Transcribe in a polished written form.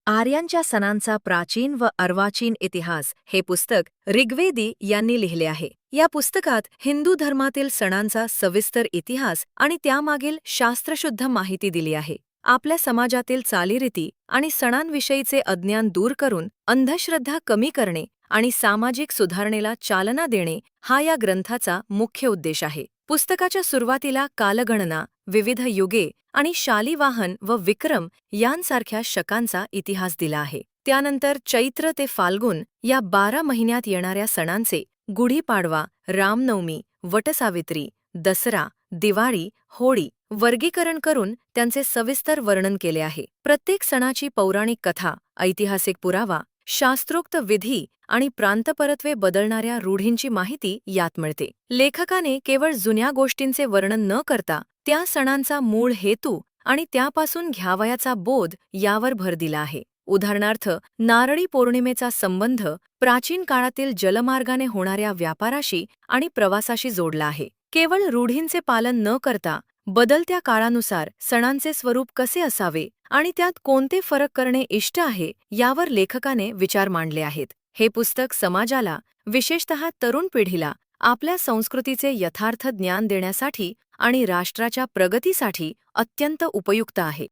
आर्यांच्या सणांचा प्राचीन व अर्वाचीन इतिहास हे पुस्तक ऋग्वेदी यांनी लिहिले आहे. या पुस्तकात हिंदू धर्मातील सणांचा सविस्तर इतिहास आणि त्यामागील शास्त्रशुद्ध माहिती दिली आहे. आपल्या समाजातील चालीरीती आणि सणांविषयीचे अज्ञान दूर करून अंधश्रद्धा कमी करणे आणि सामाजिक सुधारणेला चालना देणे हा या ग्रंथाचा मुख्य उद्देश आहे. पुस्तकाच्या सुरुवातीला कालगणना, विविध युगे आणि शालिवाहन व विक्रम यांसारख्या शकांचा इतिहास दिला आहे. त्यानंतर चैत्र ते फाल्गुन या 12 महिन्यात येणाऱ्या सणांचे गुढीपाडवा, रामनवमी, वटसावित्री, दसरा, दिवाळी, होळी वर्गीकरण करून त्यांचे सविस्तर वर्णन केले आहे. प्रत्येक सणाची पौराणिक कथा, ऐतिहासिक पुरावा, शास्त्रोक्त विधी आणि प्रांतपरत्वे बदलणाऱ्या रूढींची माहिती यात मिळते. लेखकाने केवळ जुन्या गोष्टींचे वर्णन न करता त्या सणांचा मूळ हेतू आणि त्यापासून घ्यावयाचा बोध यावर भर दिला आहे. उदाहरणार्थ, नारळी पौर्णिमेचा संबंध प्राचीन काळातील जलमार्गाने होणाऱ्या व्यापाराशी आणि प्रवासाशी जोडला आहे. केवळ रूढींचे पालन न करता बदलत्या काळानुसार सणांचे स्वरूप कसे असावे आणि त्यात कोणते फरक करणे इष्ट आहे यावर लेखकाने विचार मांडले आहेत. हे पुस्तक समाजाला, विशेषतः तरुण पिढीला, आपल्या संस्कृतीचे यथार्थ ज्ञान देण्यासाठी आणि राष्ट्राच्या प्रगतीसाठी अत्यंत उपयुक्त आहे.